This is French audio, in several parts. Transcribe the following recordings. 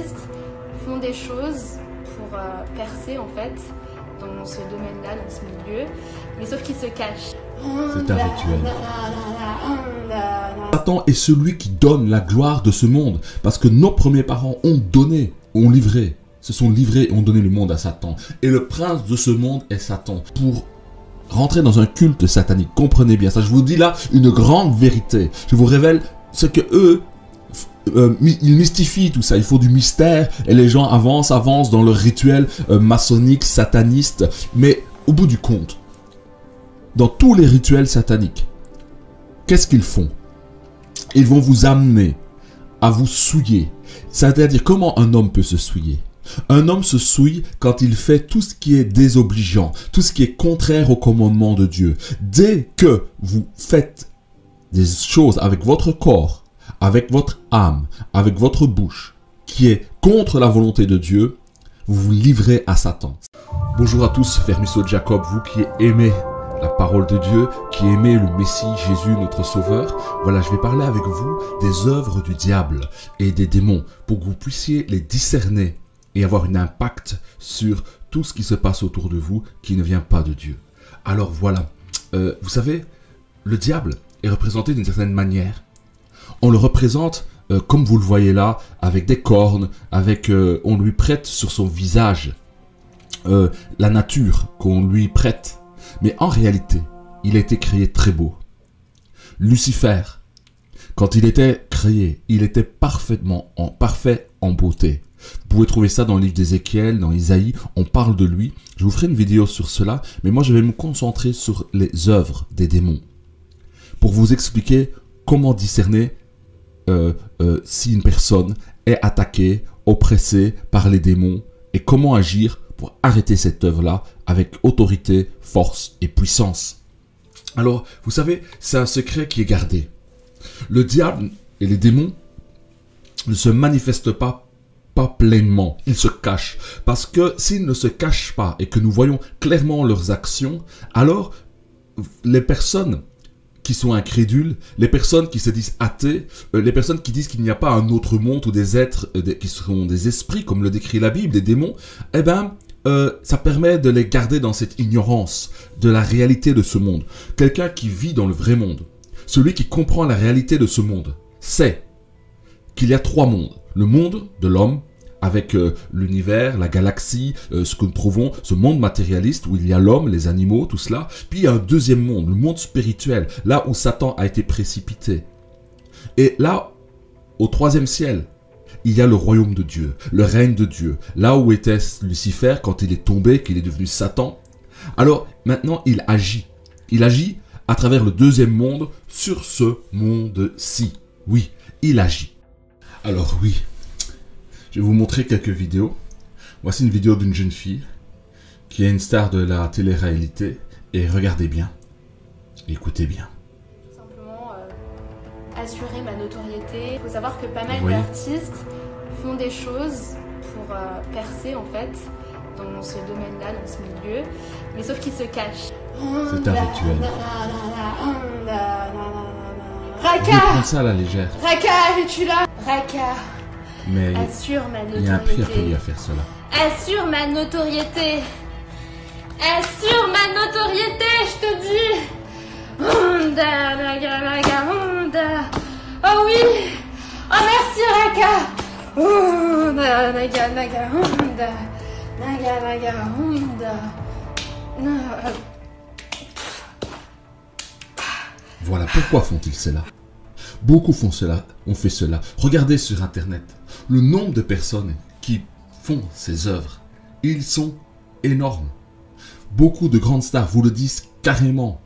artistes font des choses pour percer en fait dans ce domaine-là, dans ce milieu, mais sauf qu'ils se cachent. C'est un rituel. Satan est celui qui donne la gloire de ce monde, parce que nos premiers parents ont donné, ont livré, se sont livrés et ont donné le monde à Satan. Et le prince de ce monde est Satan. Pour rentrer dans un culte satanique, comprenez bien ça, je vous dis là une grande vérité. Je vous révèle ce que eux, ils mystifient tout ça, il faut du mystère et les gens avancent dans leur rituel maçonnique, sataniste. Mais au bout du compte, dans tous les rituels sataniques, qu'est-ce qu'ils font? Ils vont vous amener à vous souiller. C'est-à-dire, comment un homme peut se souiller? Un homme se souille quand il fait tout ce qui est désobligeant, tout ce qui est contraire au commandement de Dieu. Dès que vous faites des choses avec votre corps, avec votre âme, avec votre bouche, qui est contre la volonté de Dieu, vous vous livrez à Satan. Bonjour à tous, frère Musso Jacob, vous qui aimez la parole de Dieu, qui aimez le Messie, Jésus, notre Sauveur. Voilà, je vais parler avec vous des œuvres du diable et des démons, pour que vous puissiez les discerner et avoir un impact sur tout ce qui se passe autour de vous qui ne vient pas de Dieu. Alors voilà, vous savez, le diable est représenté d'une certaine manière. On le représente, comme vous le voyez là, avec des cornes, on lui prête sur son visage la nature qu'on lui prête. Mais en réalité, il a été créé très beau. Lucifer, quand il était créé, il était parfait en beauté. Vous pouvez trouver ça dans le livre d'Ézéchiel, dans Isaïe, on parle de lui. Je vous ferai une vidéo sur cela, mais moi je vais me concentrer sur les œuvres des démons. Pour vous expliquer comment discerner si une personne est attaquée, oppressée par les démons, et comment agir pour arrêter cette œuvre-là avec autorité, force et puissance. Alors, vous savez, c'est un secret qui est gardé. Le diable et les démons ne se manifestent pas pleinement, ils se cachent. Parce que s'ils ne se cachent pas et que nous voyons clairement leurs actions, alors les personnes qui sont incrédules, les personnes qui se disent athées, les personnes qui disent qu'il n'y a pas un autre monde ou des êtres qui seront des esprits, comme le décrit la Bible, des démons, eh bien, ça permet de les garder dans cette ignorance de la réalité de ce monde. Quelqu'un qui vit dans le vrai monde, celui qui comprend la réalité de ce monde, sait qu'il y a trois mondes. Le monde de l'homme, avec l'univers, la galaxie, ce que nous trouvons, ce monde matérialiste où il y a l'homme, les animaux, tout cela. Puis il y a un deuxième monde, le monde spirituel, là où Satan a été précipité. Et là, au troisième ciel, il y a le royaume de Dieu, le règne de Dieu, là où était Lucifer quand il est tombé, qu'il est devenu Satan. Alors maintenant, il agit. Il agit à travers le deuxième monde sur ce monde-ci. Oui, il agit. Alors oui, je vais vous montrer quelques vidéos. Voici une vidéo d'une jeune fille qui est une star de la télé-réalité. Et regardez bien, écoutez bien. Tout simplement assurer ma notoriété. Il faut savoir que pas mal d'artistes font des choses pour percer en fait dans ce domaine-là, dans ce milieu, mais sauf qu'ils se cachent. C'est un rituel. Raka! Prends ça à la légère. Raka, es-tu là? Raka! Mais assure ma notoriété. Il y a un pire que lui à faire cela. Assure ma notoriété. Assure ma notoriété, je te dis. Honda, naga, naga, Honda. Oh oui. Oh merci Raka. Honda, naga, naga, Honda. Naga, naga, Honda. Voilà, pourquoi font-ils cela? Beaucoup font cela, ont fait cela. Regardez sur Internet, le nombre de personnes qui font ces œuvres, ils sont énormes. Beaucoup de grandes stars vous le disent carrément,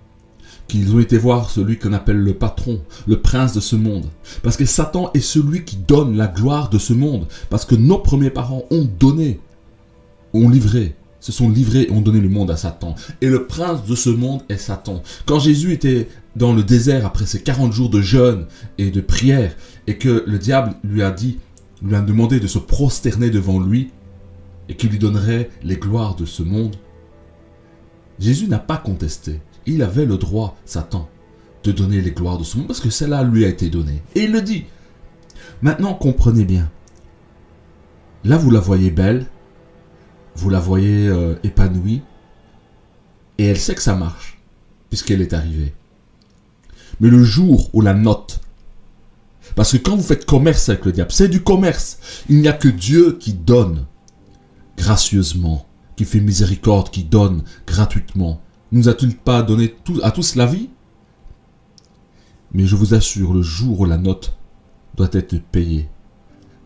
qu'ils ont été voir celui qu'on appelle le patron, le prince de ce monde. Parce que Satan est celui qui donne la gloire de ce monde. Parce que nos premiers parents ont donné, ont livré, se sont livrés et ont donné le monde à Satan. Et le prince de ce monde est Satan. Quand Jésus était dans le désert après ses 40 jours de jeûne et de prière, et que le diable lui a demandé de se prosterner devant lui, et qu'il lui donnerait les gloires de ce monde, Jésus n'a pas contesté. Il avait le droit, Satan, de donner les gloires de ce monde, parce que cela lui a été donné. Et il le dit. Maintenant, comprenez bien. Là, vous la voyez belle, vous la voyez épanouie, et elle sait que ça marche, puisqu'elle est arrivée. Mais le jour où la note, parce que quand vous faites commerce avec le diable, c'est du commerce. Il n'y a que Dieu qui donne gracieusement, qui fait miséricorde, qui donne gratuitement. Ne nous a-t-il pas donné à tous la vie? Mais je vous assure, le jour où la note doit être payée,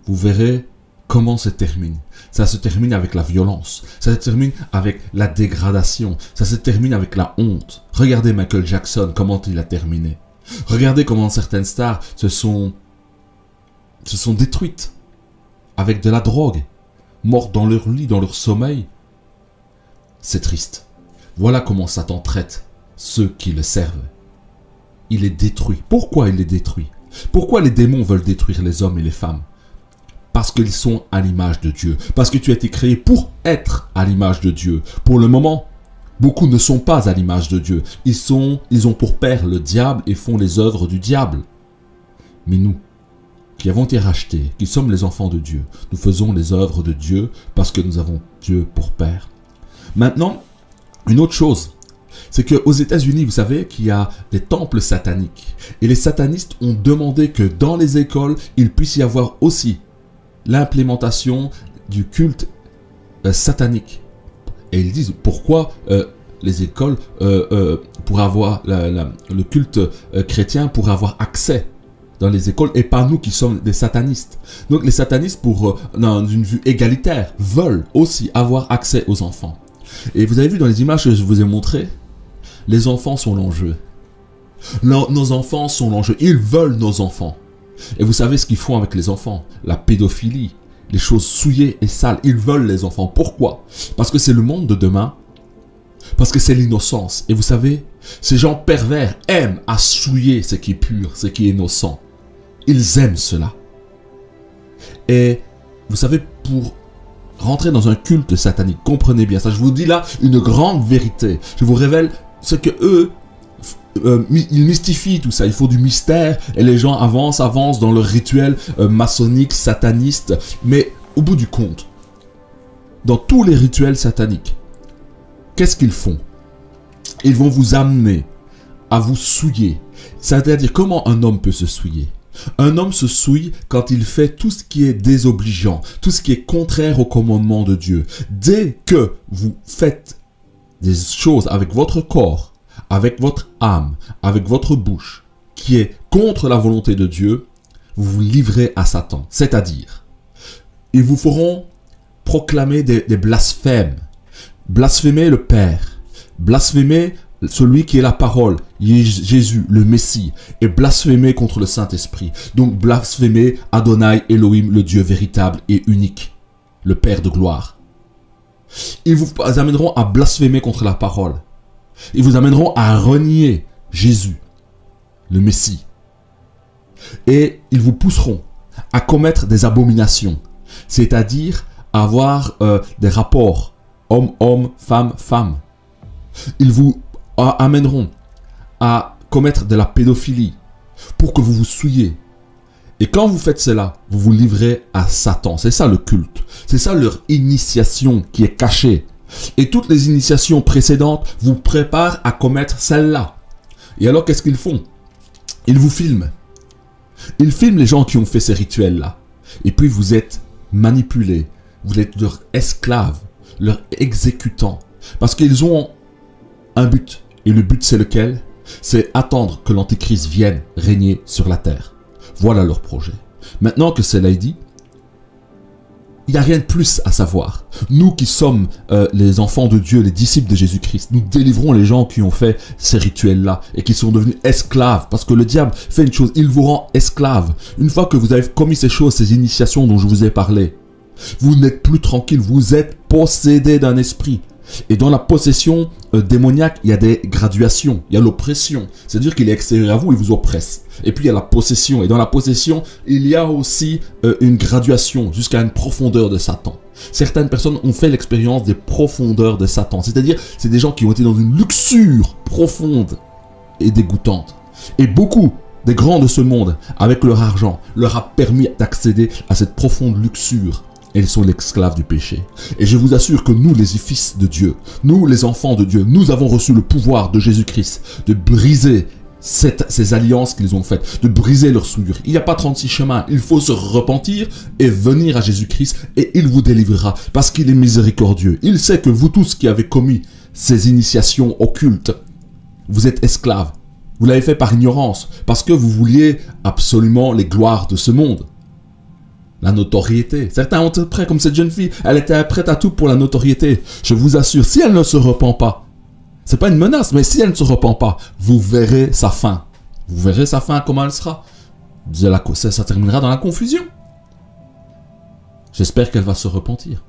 vous verrez comment ça termine. Ça se termine avec la violence. Ça se termine avec la dégradation. Ça se termine avec la honte. Regardez Michael Jackson, comment il a terminé. Regardez comment certaines stars se sont détruites avec de la drogue, mortes dans leur lit, dans leur sommeil. C'est triste. Voilà comment Satan traite ceux qui le servent. Il les détruit. Pourquoi il les détruit? Pourquoi les démons veulent détruire les hommes et les femmes? Parce qu'ils sont à l'image de Dieu. Parce que tu as été créé pour être à l'image de Dieu. Pour le moment, beaucoup ne sont pas à l'image de Dieu. Ils ont pour père le diable et font les œuvres du diable. Mais nous, qui avons été rachetés, qui sommes les enfants de Dieu, nous faisons les œuvres de Dieu parce que nous avons Dieu pour père. Maintenant, une autre chose, c'est qu'aux États-Unis, vous savez qu'il y a des temples sataniques. Et les satanistes ont demandé que dans les écoles, il puisse y avoir aussi l'implémentation du culte satanique. Et ils disent pourquoi les écoles, pour avoir le culte chrétien, pour avoir accès dans les écoles, et pas nous qui sommes des satanistes. Donc les satanistes, dans une vue égalitaire, veulent aussi avoir accès aux enfants. Et vous avez vu dans les images que je vous ai montrées, les enfants sont l'enjeu. Nos enfants sont l'enjeu. Ils veulent nos enfants. Et vous savez ce qu'ils font avec les enfants? La pédophilie, les choses souillées et sales. Ils veulent les enfants. Pourquoi? Parce que c'est le monde de demain. Parce que c'est l'innocence. Et vous savez, ces gens pervers aiment à souiller ce qui est pur, ce qui est innocent. Ils aiment cela. Et vous savez, pour rentrer dans un culte satanique, comprenez bien ça. Je vous dis là une grande vérité. Je vous révèle ce que eux, ils mystifient tout ça. Il faut du mystère et les gens avancent dans leur rituel maçonnique, sataniste. Mais au bout du compte, dans tous les rituels sataniques, qu'est-ce qu'ils font? Ils vont vous amener à vous souiller. C'est-à-dire, comment un homme peut se souiller? Un homme se souille quand il fait tout ce qui est désobligeant, tout ce qui est contraire au commandement de Dieu. Dès que vous faites des choses avec votre corps, avec votre âme, avec votre bouche, qui est contre la volonté de Dieu, vous vous livrez à Satan. C'est-à-dire, ils vous feront proclamer des blasphèmes. Blasphémer le Père, blasphémer celui qui est la parole, Jésus, le Messie, et blasphémer contre le Saint-Esprit. Donc blasphémer Adonai Elohim, le Dieu véritable et unique, le Père de gloire. Ils vous amèneront à blasphémer contre la parole. Ils vous amèneront à renier Jésus, le Messie. Et ils vous pousseront à commettre des abominations, c'est-à-dire avoir des rapports homme-homme, femme-femme. Ils vous amèneront à commettre de la pédophilie pour que vous vous souillez. Et quand vous faites cela, vous vous livrez à Satan. C'est ça le culte. C'est ça leur initiation qui est cachée. Et toutes les initiations précédentes vous préparent à commettre celle-là. Et alors qu'est-ce qu'ils font? Ils vous filment. Ils filment les gens qui ont fait ces rituels-là. Et puis vous êtes manipulés. Vous êtes leurs esclaves, leurs exécutants. Parce qu'ils ont un but. Et le but c'est lequel? C'est attendre que l'Antéchrist vienne régner sur la terre. Voilà leur projet. Maintenant que cela est dit, il n'y a rien de plus à savoir. Nous qui sommes les enfants de Dieu, les disciples de Jésus-Christ, nous délivrons les gens qui ont fait ces rituels-là et qui sont devenus esclaves. Parce que le diable fait une chose, il vous rend esclaves. Une fois que vous avez commis ces choses, ces initiations dont je vous ai parlé, vous n'êtes plus tranquille, vous êtes possédé d'un esprit. Et dans la possession démoniaque, il y a des graduations, il y a l'oppression. C'est-à-dire qu'il est extérieur à vous, il vous oppresse. Et puis il y a la possession. Et dans la possession, il y a aussi une graduation jusqu'à une profondeur de Satan. Certaines personnes ont fait l'expérience des profondeurs de Satan. C'est-à-dire, c'est des gens qui ont été dans une luxure profonde et dégoûtante. Et beaucoup des grands de ce monde, avec leur argent, leur a permis d'accéder à cette profonde luxure et ils sont l'esclave du péché. Et je vous assure que nous, les fils de Dieu, nous, les enfants de Dieu, nous avons reçu le pouvoir de Jésus-Christ de briser ces alliances qu'ils ont faites, de briser leurs souillures. Il n'y a pas 36 chemins. Il faut se repentir et venir à Jésus-Christ et il vous délivrera parce qu'il est miséricordieux. Il sait que vous tous qui avez commis ces initiations occultes, vous êtes esclaves. Vous l'avez fait par ignorance parce que vous vouliez absolument les gloires de ce monde. La notoriété. Certains ont été prêts comme cette jeune fille. Elle était prête à tout pour la notoriété. Je vous assure, si elle ne se repent pas, c'est pas une menace, mais si elle ne se repent pas, vous verrez sa fin. Vous verrez sa fin, comment elle sera. Ça terminera dans la confusion. J'espère qu'elle va se repentir.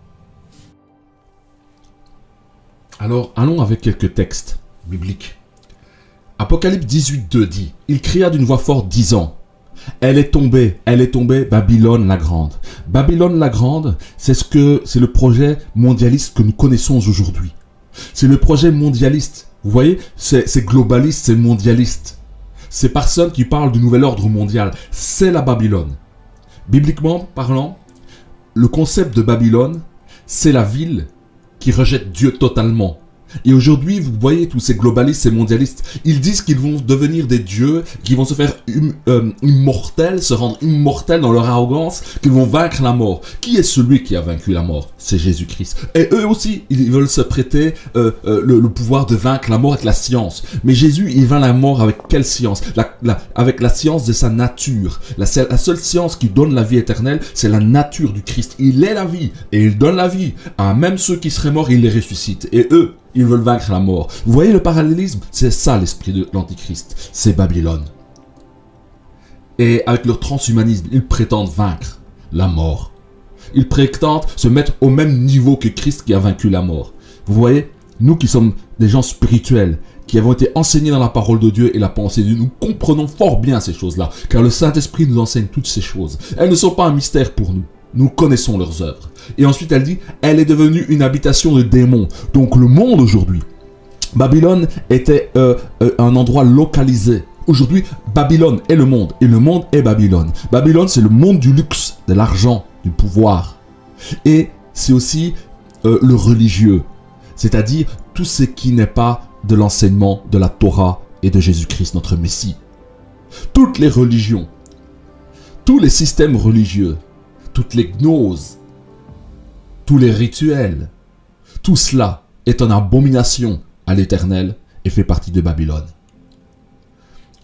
Alors, allons avec quelques textes bibliques. Apocalypse 18:2 dit, « Il cria d'une voix forte disant, « Elle est tombée, Babylone la grande. » Babylone la grande, c'est le projet mondialiste que nous connaissons aujourd'hui. C'est le projet mondialiste. Vous voyez, c'est globaliste, c'est mondialiste. Ces personnes qui parlent du nouvel ordre mondial, c'est la Babylone. Bibliquement parlant, le concept de Babylone, c'est la ville qui rejette Dieu totalement. Et aujourd'hui, vous voyez tous ces globalistes, ces mondialistes, ils disent qu'ils vont devenir des dieux, qu'ils vont se faire immortels, se rendre immortels dans leur arrogance, qu'ils vont vaincre la mort. Qui est celui qui a vaincu la mort? C'est Jésus-Christ. Et eux aussi, ils veulent se prêter le pouvoir de vaincre la mort avec la science. Mais Jésus, il vainc la mort avec quelle science? Avec la science de sa nature. La seule science qui donne la vie éternelle, c'est la nature du Christ. Il est la vie, et il donne la vie. À même ceux qui seraient morts, il les ressuscite. Et eux, ils veulent vaincre la mort. Vous voyez le parallélisme? C'est ça l'esprit de l'Antichrist. C'est Babylone. Et avec leur transhumanisme, ils prétendent vaincre la mort. Ils prétendent se mettre au même niveau que Christ qui a vaincu la mort. Vous voyez, nous qui sommes des gens spirituels, qui avons été enseignés dans la parole de Dieu et la pensée de Dieu, nous comprenons fort bien ces choses-là, car le Saint-Esprit nous enseigne toutes ces choses. Elles ne sont pas un mystère pour nous. Nous connaissons leurs œuvres. Et ensuite, elle dit, elle est devenue une habitation de démons. Donc le monde aujourd'hui, Babylone était un endroit localisé. Aujourd'hui, Babylone est le monde, et le monde est Babylone. Babylone, c'est le monde du luxe, de l'argent, du pouvoir. Et c'est aussi le religieux, c'est-à-dire tout ce qui n'est pas de l'enseignement de la Torah et de Jésus-Christ, notre Messie. Toutes les religions, tous les systèmes religieux, toutes les gnoses, tous les rituels, tout cela est en abomination à l'Éternel et fait partie de Babylone.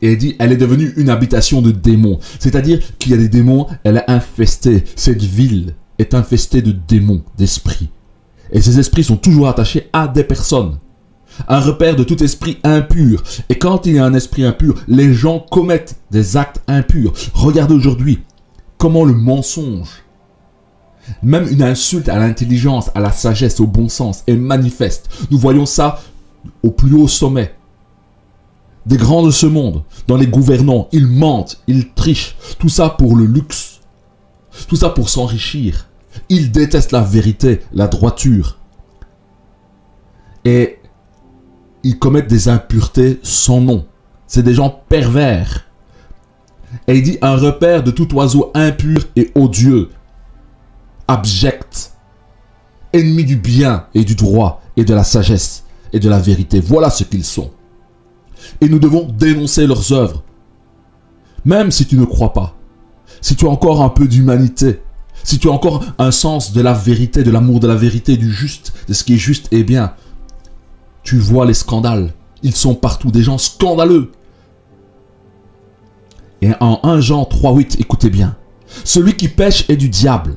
Et elle dit, elle est devenue une habitation de démons. C'est-à-dire qu'il y a des démons, elle est infestée. Cette ville est infestée de démons, d'esprits. Et ces esprits sont toujours attachés à des personnes. Un repère de tout esprit impur. Et quand il y a un esprit impur, les gens commettent des actes impurs. Regardez aujourd'hui comment le mensonge, même une insulte à l'intelligence, à la sagesse, au bon sens, est manifeste. Nous voyons ça au plus haut sommet. Des grands de ce monde, dans les gouvernants, ils mentent, ils trichent. Tout ça pour le luxe. Tout ça pour s'enrichir. Ils détestent la vérité, la droiture. Et ils commettent des impuretés sans nom. C'est des gens pervers. Et il dit un repère de tout oiseau impur et odieux, abject, ennemi du bien et du droit et de la sagesse et de la vérité. Voilà ce qu'ils sont. Et nous devons dénoncer leurs œuvres. Même si tu ne crois pas, si tu as encore un peu d'humanité, si tu as encore un sens de la vérité, de l'amour de la vérité, du juste, de ce qui est juste et bien, tu vois les scandales. Ils sont partout, des gens scandaleux. Et en 1 Jean 3,8, écoutez bien. Celui qui pêche est du diable.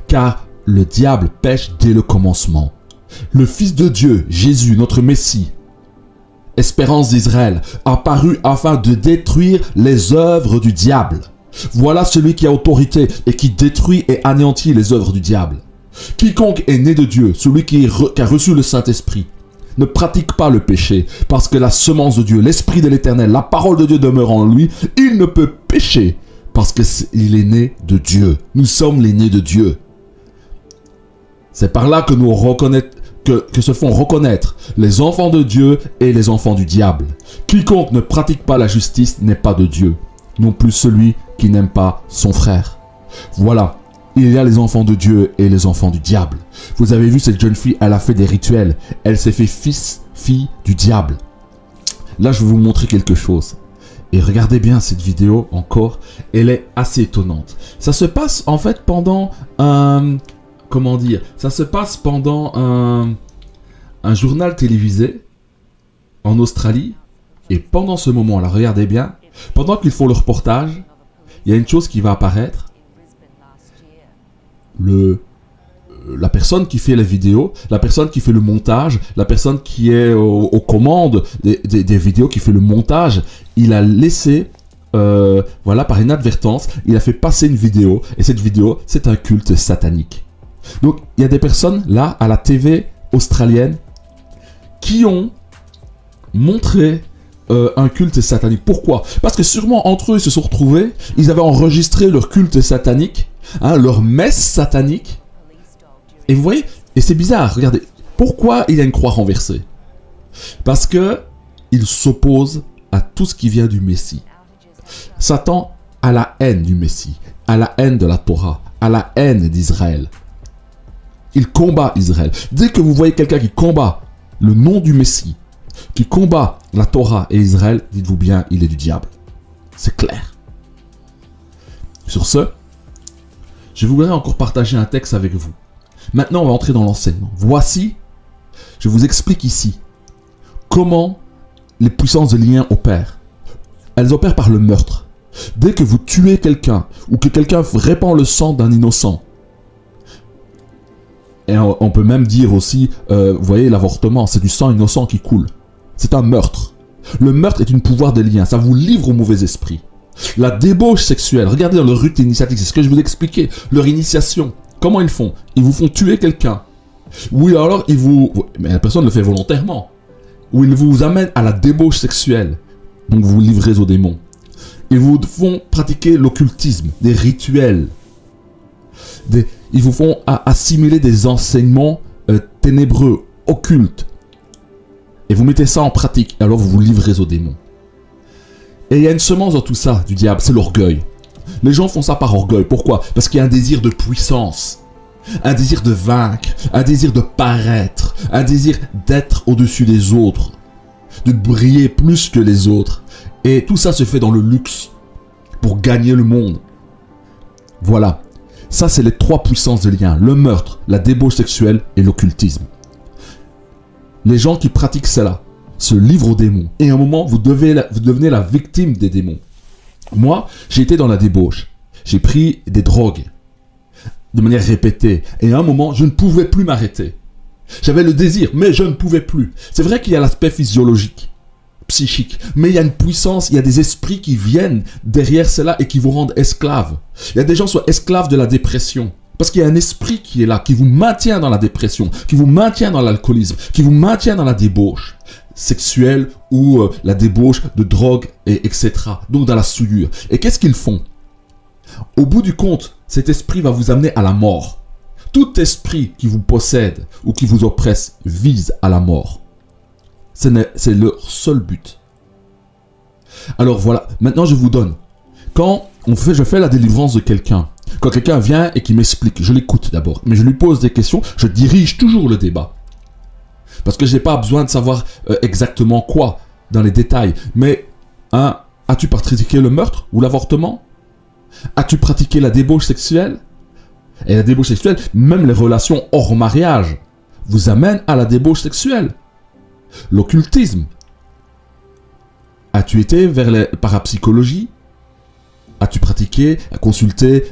Car le diable pêche dès le commencement. Le Fils de Dieu, Jésus, notre Messie, espérance d'Israël, apparu afin de détruire les œuvres du diable. Voilà celui qui a autorité et qui détruit et anéantit les œuvres du diable. Quiconque est né de Dieu, celui qui a reçu le Saint-Esprit, ne pratique pas le péché, parce que la semence de Dieu, l'Esprit de l'Éternel, la parole de Dieu demeure en lui. Il ne peut pécher parce qu'il est né de Dieu. Nous sommes les nés de Dieu. C'est par là que nous que se font reconnaître les enfants de Dieu et les enfants du diable. Quiconque ne pratique pas la justice n'est pas de Dieu, non plus celui qui n'aime pas son frère. Voilà. il y a les enfants de Dieu et les enfants du diable. Vous avez vu cette jeune fille, elle a fait des rituels. Elle s'est fait fille du diable. Là, je vais vous montrer quelque chose. Et regardez bien cette vidéo encore. Elle est assez étonnante. Ça se passe en fait pendant un... Comment dire? Ça se passe pendant un journal télévisé en Australie. Et pendant ce moment-là, regardez bien. Pendant qu'ils font le reportage, il y a une chose qui va apparaître. La personne qui fait la vidéo, la personne qui fait le montage, la personne qui est aux commandes des vidéos, qui fait le montage, il a laissé, voilà, par inadvertance, il a fait passer une vidéo, et cette vidéo, c'est un culte satanique. Donc, il y a des personnes, là, à la TV australienne, qui ont montré un culte satanique. Pourquoi? Parce que sûrement, entre eux, ils se sont retrouvés, ils avaient enregistré leur culte satanique, hein, leur messe satanique. Et vous voyez, et c'est bizarre, regardez, pourquoi il y a une croix renversée? Parce que il s'oppose à tout ce qui vient du Messie. Satan a la haine du Messie, a la haine de la Torah, a la haine d'Israël. Il combat Israël. Dès que vous voyez quelqu'un qui combat le nom du Messie, qui combat la Torah et Israël, dites-vous bien, il est du diable. C'est clair. Sur ce, je voudrais encore partager un texte avec vous. Maintenant, on va entrer dans l'enseignement. Voici, je vous explique ici comment les puissances de lien opèrent. Elles opèrent par le meurtre. Dès que vous tuez quelqu'un ou que quelqu'un répand le sang d'un innocent, et on peut même dire aussi, vous voyez, l'avortement, c'est du sang innocent qui coule. C'est un meurtre. Le meurtre est un pouvoir de lien. Ça vous livre au mauvais esprit. La débauche sexuelle, regardez dans leur rite initiatique, c'est ce que je vous expliquais. Leur initiation, comment ils font? Ils vous font tuer quelqu'un. Oui, alors ils vous... Mais la personne le fait volontairement. Ou ils vous amènent à la débauche sexuelle. Donc vous vous livrez aux démons. Ils vous font pratiquer l'occultisme, des rituels. Ils vous font assimiler des enseignements ténébreux, occultes. Et vous mettez ça en pratique, alors vous vous livrez aux démons. Et il y a une semence dans tout ça, du diable, c'est l'orgueil. Les gens font ça par orgueil. Pourquoi? Parce qu'il y a un désir de puissance, un désir de vaincre, un désir de paraître, un désir d'être au-dessus des autres, de briller plus que les autres. Et tout ça se fait dans le luxe, pour gagner le monde. Voilà. Ça, c'est les trois puissances de lien. Le meurtre, la débauche sexuelle et l'occultisme. Les gens qui pratiquent cela se livrent aux démons. Et à un moment, vous devenez la victime des démons. Moi, j'ai été dans la débauche. J'ai pris des drogues de manière répétée. Et à un moment, je ne pouvais plus m'arrêter. J'avais le désir, mais je ne pouvais plus. C'est vrai qu'il y a l'aspect physiologique, psychique. Mais il y a une puissance, il y a des esprits qui viennent derrière cela et qui vous rendent esclaves. Il y a des gens qui sont esclaves de la dépression. Parce qu'il y a un esprit qui est là, qui vous maintient dans la dépression, qui vous maintient dans l'alcoolisme, qui vous maintient dans la débauche sexuelle ou la débauche de drogue, etc. Donc dans la souillure. Et qu'est-ce qu'ils font? Au bout du compte, cet esprit va vous amener à la mort. Tout esprit qui vous possède ou qui vous oppresse vise à la mort. C'est leur seul but. Alors voilà, maintenant je vous donne. Quand je fais la délivrance de quelqu'un, quand quelqu'un vient et qui m'explique, je l'écoute d'abord, mais je lui pose des questions, je dirige toujours le débat. Parce que je n'ai pas besoin de savoir exactement quoi dans les détails. Mais, as-tu pratiqué le meurtre ou l'avortement? As-tu pratiqué la débauche sexuelle? Et la débauche sexuelle, même les relations hors mariage, vous amènent à la débauche sexuelle. L'occultisme. As-tu été vers la parapsychologie? As-tu pratiqué, consulté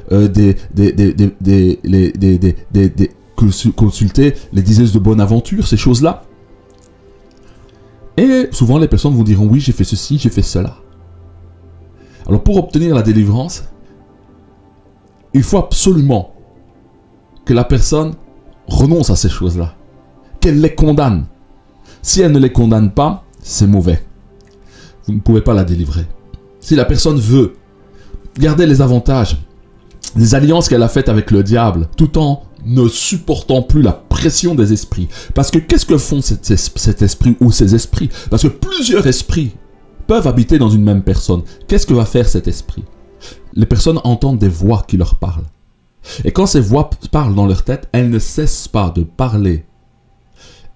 consulter les diseuses de bonne aventure, ces choses-là? Et souvent les personnes vous diront oui, j'ai fait ceci, j'ai fait cela. Alors pour obtenir la délivrance, il faut absolument que la personne renonce à ces choses-là, qu'elle les condamne. Si elle ne les condamne pas, c'est mauvais. Vous ne pouvez pas la délivrer. Si la personne veut garder les avantages, les alliances qu'elle a faites avec le diable, tout en ne supportant plus la pression des esprits. Parce que qu'est-ce que font cet esprit ou ces esprits? Parce que plusieurs esprits peuvent habiter dans une même personne. Qu'est-ce que va faire cet esprit? Les personnes entendent des voix qui leur parlent. Et quand ces voix parlent dans leur tête, elles ne cessent pas de parler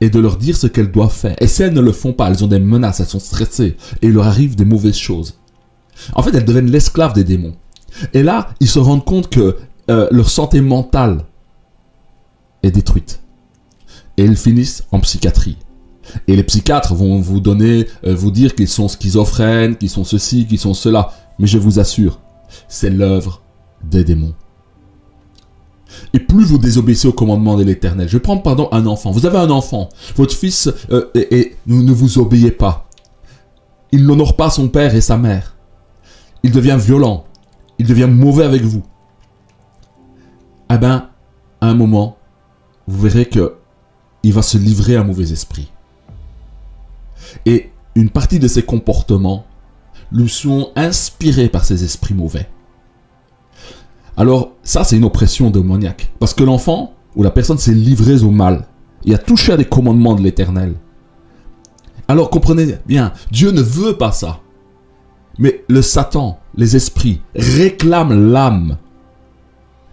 et de leur dire ce qu'elles doivent faire. Et si elles ne le font pas, elles ont des menaces, elles sont stressées et il leur arrive des mauvaises choses. En fait, elles deviennent l'esclave des démons. Et là, ils se rendent compte que leur santé mentale est détruite. Et ils finissent en psychiatrie. Et les psychiatres vont vous dire qu'ils sont schizophrènes, qu'ils sont ceci, qu'ils sont cela. Mais je vous assure, c'est l'œuvre des démons. Et plus vous désobéissez au commandement de l'Éternel. Je prends pardon un enfant. Vous avez un enfant. Votre fils ne vous obéit pas. Il n'honore pas son père et sa mère. Il devient violent. Il devient mauvais avec vous. Eh bien, à un moment, vous verrez que il va se livrer à un mauvais esprit. Et une partie de ses comportements lui sont inspirés par ces esprits mauvais. Alors, ça, c'est une oppression démoniaque. Parce que l'enfant ou la personne s'est livrée au mal. Il a touché à des commandements de l'Éternel. Alors, comprenez bien, Dieu ne veut pas ça. Mais le Satan, les esprits, réclament l'âme.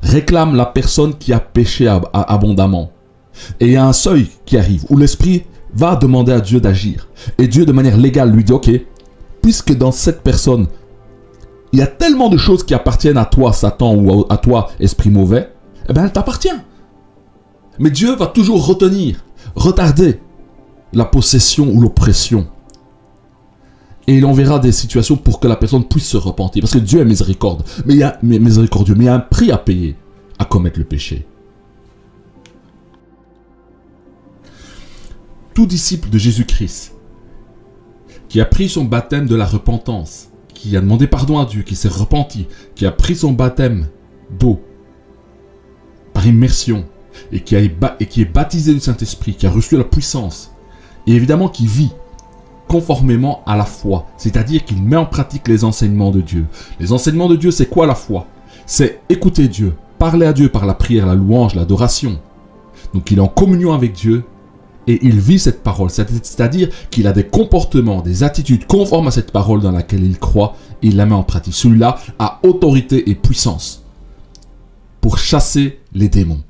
Réclament la personne qui a péché abondamment. Et il y a un seuil qui arrive où l'esprit va demander à Dieu d'agir. Et Dieu, de manière légale, lui dit, ok, puisque dans cette personne, il y a tellement de choses qui appartiennent à toi, Satan, ou à toi, esprit mauvais, eh bien, elle t'appartient. Mais Dieu va toujours retarder la possession ou l'oppression. Et il enverra des situations pour que la personne puisse se repentir. Parce que Dieu est miséricordieux. Mais il y a un prix à payer à commettre le péché. Tout disciple de Jésus-Christ qui a pris son baptême de la repentance, qui a demandé pardon à Dieu, qui s'est repenti, qui a pris son baptême d'eau par immersion et qui est baptisé du Saint-Esprit, qui a reçu la puissance et évidemment qui vit conformément à la foi, c'est-à-dire qu'il met en pratique les enseignements de Dieu. Les enseignements de Dieu, c'est quoi la foi? C'est écouter Dieu, parler à Dieu par la prière, la louange, l'adoration. Donc il est en communion avec Dieu et il vit cette parole, c'est-à-dire qu'il a des comportements, des attitudes conformes à cette parole dans laquelle il croit et il la met en pratique. Celui-là a autorité et puissance pour chasser les démons.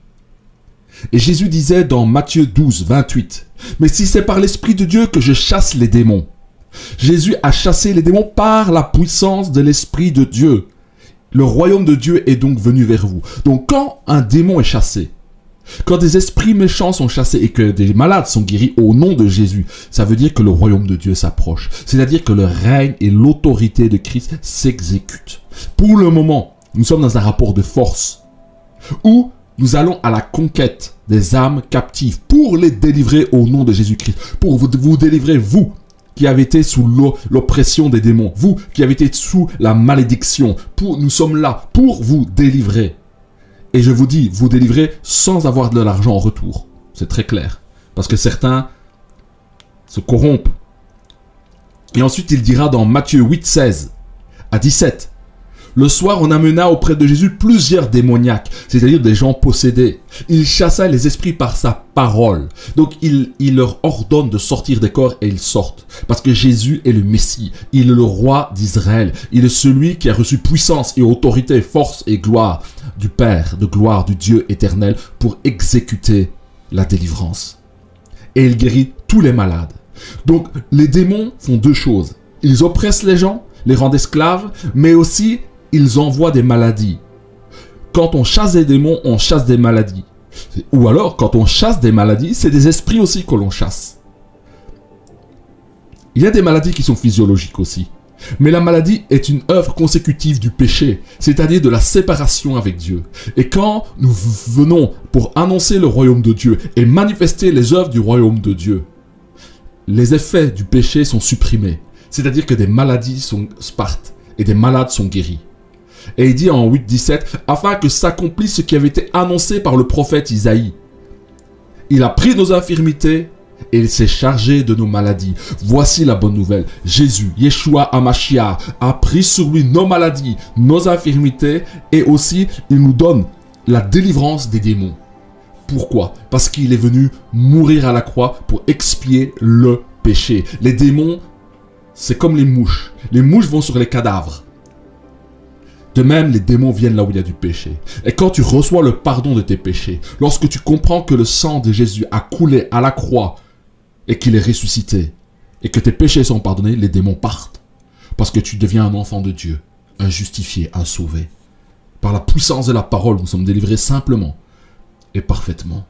Et Jésus disait dans Matthieu 12, 28, « Mais si c'est par l'Esprit de Dieu que je chasse les démons. » Jésus a chassé les démons par la puissance de l'Esprit de Dieu. Le royaume de Dieu est donc venu vers vous. Donc quand un démon est chassé, quand des esprits méchants sont chassés et que des malades sont guéris au nom de Jésus, ça veut dire que le royaume de Dieu s'approche. C'est-à-dire que le règne et l'autorité de Christ s'exécutent. Pour le moment, nous sommes dans un rapport de force où nous allons à la conquête des âmes captives pour les délivrer au nom de Jésus-Christ. Pour vous délivrer, vous qui avez été sous l'oppression des démons, vous qui avez été sous la malédiction. Nous sommes là pour vous délivrer. Et je vous dis, vous délivrer sans avoir de l'argent en retour. C'est très clair. Parce que certains se corrompent. Et ensuite, il dira dans Matthieu 8, 16 à 17. Le soir, on amena auprès de Jésus plusieurs démoniaques, c'est-à-dire des gens possédés. Il chassa les esprits par sa parole. Donc, il leur ordonne de sortir des corps et ils sortent. Parce que Jésus est le Messie. Il est le roi d'Israël. Il est celui qui a reçu puissance et autorité, force et gloire du Père, de gloire du Dieu éternel pour exécuter la délivrance. Et il guérit tous les malades. Donc, les démons font deux choses. Ils oppressent les gens, les rendent esclaves, mais aussi ils envoient des maladies. Quand on chasse des démons, on chasse des maladies. Ou alors, quand on chasse des maladies, c'est des esprits aussi que l'on chasse. Il y a des maladies qui sont physiologiques aussi. Mais la maladie est une œuvre consécutive du péché, c'est-à-dire de la séparation avec Dieu. Et quand nous venons pour annoncer le royaume de Dieu et manifester les œuvres du royaume de Dieu, les effets du péché sont supprimés. C'est-à-dire que des maladies partent et des malades sont guéris. Et il dit en 8-17, afin que s'accomplisse ce qui avait été annoncé par le prophète Isaïe. Il a pris nos infirmités et il s'est chargé de nos maladies. Voici la bonne nouvelle. Jésus, Yeshua HaMashiach, a pris sur lui nos maladies, nos infirmités et aussi il nous donne la délivrance des démons. Pourquoi? Parce qu'il est venu mourir à la croix pour expier le péché. Les démons, c'est comme les mouches. Les mouches vont sur les cadavres. De même, les démons viennent là où il y a du péché. Et quand tu reçois le pardon de tes péchés, lorsque tu comprends que le sang de Jésus a coulé à la croix et qu'il est ressuscité, et que tes péchés sont pardonnés, les démons partent. Parce que tu deviens un enfant de Dieu, un justifié, un sauvé. Par la puissance de la parole, nous sommes délivrés simplement et parfaitement.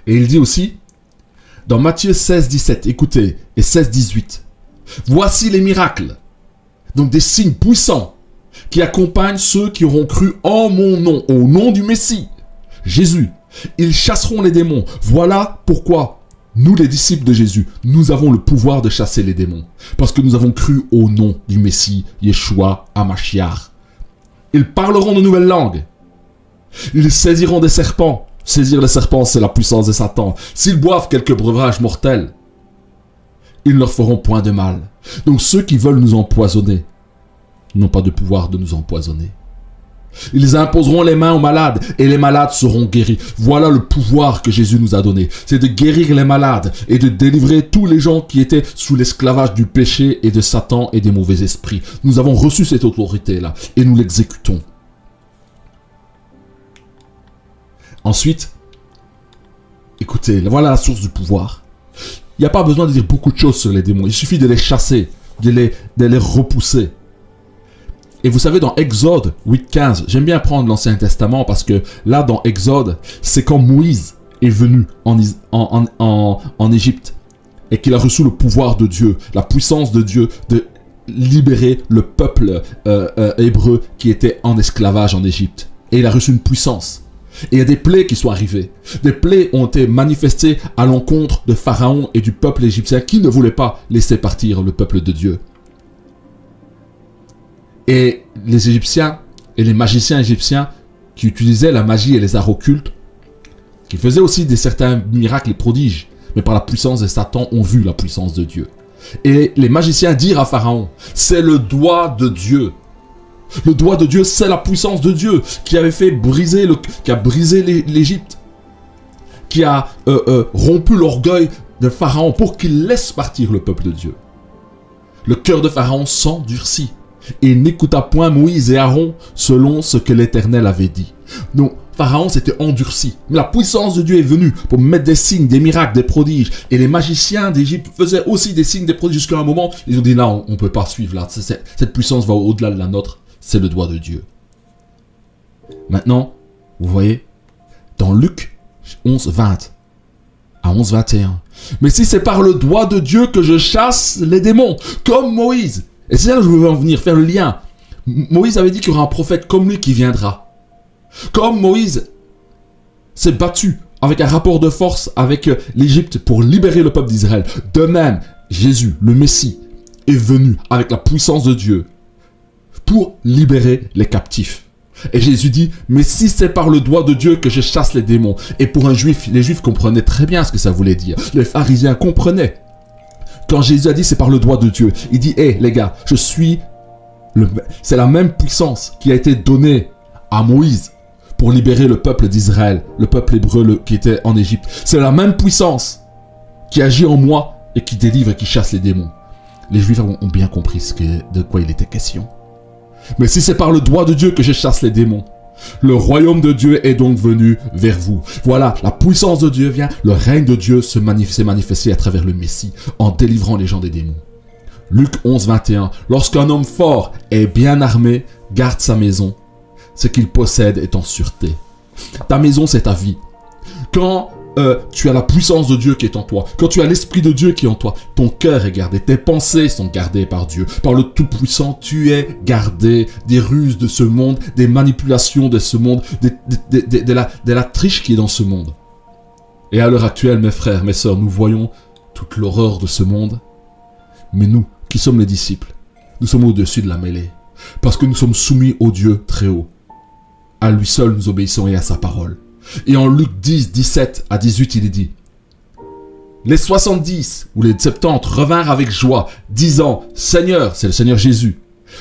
Et il dit aussi, dans Matthieu 16, 17, écoutez, et 16, 18, « Voici les miracles, donc des signes puissants, qui accompagnent ceux qui auront cru en mon nom, au nom du Messie, Jésus. Ils chasseront les démons. Voilà pourquoi nous, les disciples de Jésus, nous avons le pouvoir de chasser les démons. Parce que nous avons cru au nom du Messie, Yeshua, Hamashiach. Ils parleront de nouvelles langues. Ils saisiront des serpents. Saisir les serpents, c'est la puissance de Satan. S'ils boivent quelques breuvages mortels, ils ne leur feront point de mal. Donc ceux qui veulent nous empoisonner n'ont pas de pouvoir de nous empoisonner. Ils imposeront les mains aux malades et les malades seront guéris. Voilà le pouvoir que Jésus nous a donné. C'est de guérir les malades et de délivrer tous les gens qui étaient sous l'esclavage du péché et de Satan et des mauvais esprits. Nous avons reçu cette autorité-là et nous l'exécutons. Ensuite, écoutez, voilà la source du pouvoir. Il n'y a pas besoin de dire beaucoup de choses sur les démons. Il suffit de les chasser, de les repousser. Et vous savez, dans Exode 8.15, j'aime bien prendre l'Ancien Testament parce que là, dans Exode, c'est quand Moïse est venu en Égypte et qu'il a reçu le pouvoir de Dieu, la puissance de Dieu de libérer le peuple hébreu qui était en esclavage en Égypte. Et il a reçu une puissance. Et il y a des plaies qui sont arrivées. Des plaies ont été manifestées à l'encontre de Pharaon et du peuple égyptien qui ne voulait pas laisser partir le peuple de Dieu. Et les Égyptiens et les magiciens égyptiens qui utilisaient la magie et les arts occultes, qui faisaient aussi certains miracles et prodiges, mais par la puissance de Satan, ont vu la puissance de Dieu. Et les magiciens dirent à Pharaon, c'est le doigt de Dieu. Le doigt de Dieu, c'est la puissance de Dieu qui avait fait briser qui a brisé l'Égypte, qui a rompu l'orgueil de Pharaon pour qu'il laisse partir le peuple de Dieu. Le cœur de Pharaon s'endurcit. Et il n'écouta point Moïse et Aaron selon ce que l'Éternel avait dit. Donc, Pharaon s'était endurci. Mais la puissance de Dieu est venue pour mettre des signes, des miracles, des prodiges. Et les magiciens d'Égypte faisaient aussi des signes, des prodiges. Jusqu'à un moment, ils ont dit, là, on ne peut pas suivre. Là. Cette puissance va au-delà de la nôtre. C'est le doigt de Dieu. Maintenant, vous voyez, dans Luc 11, 20 à 11, 21. Mais si c'est par le doigt de Dieu que je chasse les démons, comme Moïse. Et c'est là que je veux en venir, faire le lien. Moïse avait dit qu'il y aura un prophète comme lui qui viendra. Comme Moïse s'est battu avec un rapport de force avec l'Égypte pour libérer le peuple d'Israël. De même, Jésus, le Messie, est venu avec la puissance de Dieu pour libérer les captifs. Et Jésus dit, mais si c'est par le doigt de Dieu que je chasse les démons. Et pour un juif, les juifs comprenaient très bien ce que ça voulait dire. Les pharisiens comprenaient. Quand Jésus a dit c'est par le doigt de Dieu, il dit, hé les gars, c'est la même puissance qui a été donnée à Moïse pour libérer le peuple d'Israël, le peuple hébreu qui était en Égypte. C'est la même puissance qui agit en moi et qui délivre et qui chasse les démons. Les Juifs ont bien compris de quoi il était question. Mais si c'est par le doigt de Dieu que je chasse les démons, le royaume de Dieu est donc venu vers vous. Voilà, la puissance de Dieu vient, le règne de Dieu s'est manifesté à travers le Messie, en délivrant les gens des démons. Luc 11, 21. Lorsqu'un homme fort et bien armé garde sa maison, ce qu'il possède est en sûreté. Ta maison, c'est ta vie. Quand tu as la puissance de Dieu qui est en toi, quand tu as l'Esprit de Dieu qui est en toi, ton cœur est gardé, tes pensées sont gardées par Dieu. Par le Tout-Puissant, tu es gardé des ruses de ce monde, des manipulations de ce monde, de la triche qui est dans ce monde. Et à l'heure actuelle, mes frères, mes sœurs, nous voyons toute l'horreur de ce monde. Mais nous, qui sommes les disciples, nous sommes au-dessus de la mêlée. Parce que nous sommes soumis au Dieu très haut. À lui seul nous obéissons et à sa parole. Et en Luc 10, 17 à 18, il est dit, les 70 ou les 70 revinrent avec joie, disant, Seigneur, c'est le Seigneur Jésus,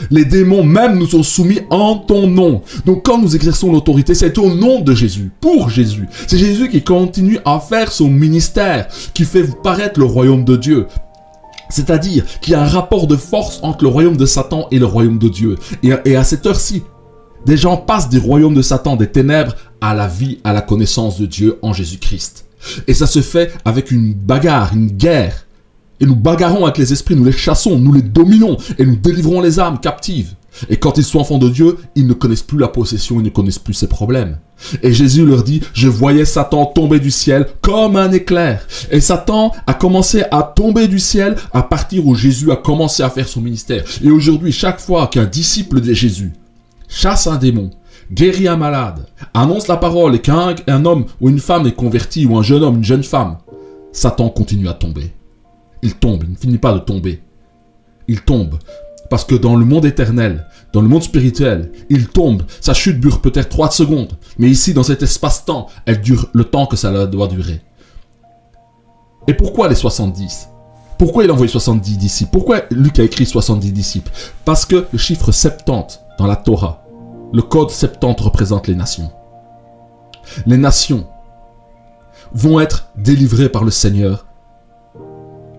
les démons même nous sont soumis en ton nom. Donc quand nous exerçons l'autorité, c'est au nom de Jésus, pour Jésus. C'est Jésus qui continue à faire son ministère, qui fait paraître le royaume de Dieu. C'est-à-dire qu'il y a un rapport de force entre le royaume de Satan et le royaume de Dieu. Et à cette heure-ci, des gens passent du royaume de Satan, des ténèbres, à la vie, à la connaissance de Dieu en Jésus-Christ. Et ça se fait avec une bagarre, une guerre. Et nous bagarrons avec les esprits, nous les chassons, nous les dominons et nous délivrons les âmes captives. Et quand ils sont enfants de Dieu, ils ne connaissent plus la possession, ils ne connaissent plus ses problèmes. Et Jésus leur dit, je voyais Satan tomber du ciel comme un éclair. Et Satan a commencé à tomber du ciel à partir où Jésus a commencé à faire son ministère. Et aujourd'hui, chaque fois qu'un disciple de Jésus chasse un démon, guérit un malade, annonce la parole et qu'un homme ou une femme est converti, ou un jeune homme, une jeune femme, Satan continue à tomber. Il tombe, il ne finit pas de tomber. Il tombe. Parce que dans le monde éternel, dans le monde spirituel, il tombe. Sa chute dure peut-être 3 secondes. Mais ici, dans cet espace-temps, elle dure le temps que ça doit durer. Et pourquoi les 70 ? Pourquoi il a envoyé 70 disciples ? Pourquoi Luc a écrit 70 disciples ? Parce que le chiffre 70 dans la Torah, le code 70 représente les nations. Les nations vont être délivrées par le Seigneur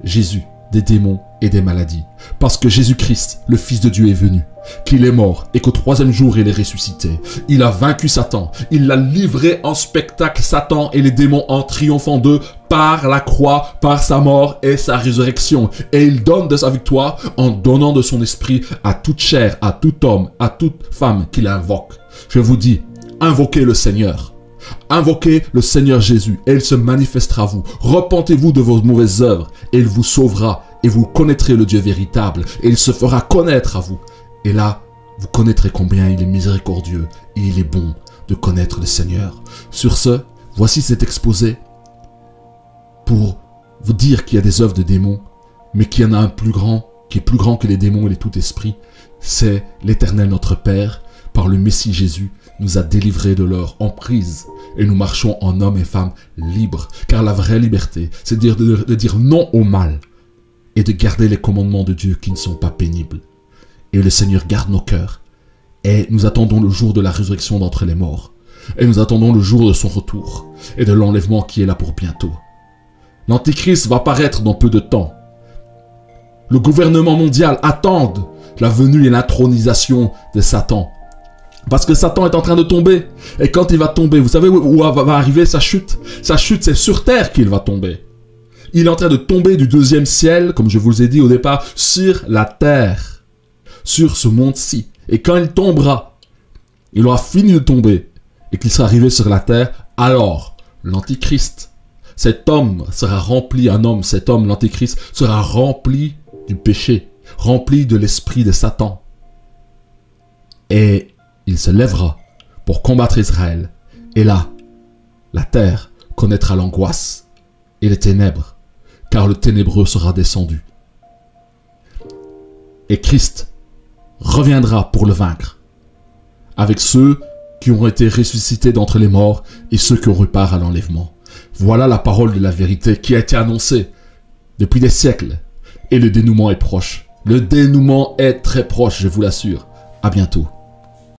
Jésus des démons et des maladies. Parce que Jésus-Christ, le Fils de Dieu, est venu, qu'il est mort et qu'au 3e jour il est ressuscité. Il a vaincu Satan, il l'a livré en spectacle, Satan et les démons, en triomphant d'eux par la croix, par sa mort et sa résurrection. Et il donne de sa victoire en donnant de son esprit à toute chair, à tout homme, à toute femme qu'il invoque. Je vous dis, invoquez le Seigneur. Invoquez le Seigneur Jésus et il se manifestera à vous. Repentez-vous de vos mauvaises œuvres et il vous sauvera et vous connaîtrez le Dieu véritable et il se fera connaître à vous. Et là, vous connaîtrez combien il est miséricordieux et il est bon de connaître le Seigneur. Sur ce, voici cet exposé pour vous dire qu'il y a des œuvres de démons, mais qu'il y en a un plus grand, qui est plus grand que les démons et les tout esprits. C'est l'Éternel notre Père, par le Messie Jésus, nous a délivrés de leur emprise et nous marchons en hommes et femmes libres. Car la vraie liberté, c'est de dire non au mal et de garder les commandements de Dieu qui ne sont pas pénibles. Et le Seigneur garde nos cœurs. Et nous attendons le jour de la résurrection d'entre les morts. Et nous attendons le jour de son retour et de l'enlèvement qui est là pour bientôt. L'Antichrist va paraître dans peu de temps. Le gouvernement mondial attend la venue et l'intronisation de Satan. Parce que Satan est en train de tomber. Et quand il va tomber, vous savez où va arriver sa chute ? Sa chute, c'est sur terre qu'il va tomber. Il est en train de tomber du 2e ciel, comme je vous ai dit au départ, sur la terre. Sur ce monde-ci. Et quand il tombera, il aura fini de tomber, et qu'il sera arrivé sur la terre, alors l'Antichrist, cet homme sera rempli, cet homme, l'Antichrist, sera rempli du péché, rempli de l'esprit de Satan. Et il se lèvera pour combattre Israël. Et là, la terre connaîtra l'angoisse et les ténèbres, car le ténébreux sera descendu. Et Christ reviendra pour le vaincre, avec ceux qui ont été ressuscités d'entre les morts et ceux qui ont eu part à l'enlèvement. Voilà la parole de la vérité qui a été annoncée depuis des siècles. Et le dénouement est proche. Le dénouement est très proche, je vous l'assure. À bientôt.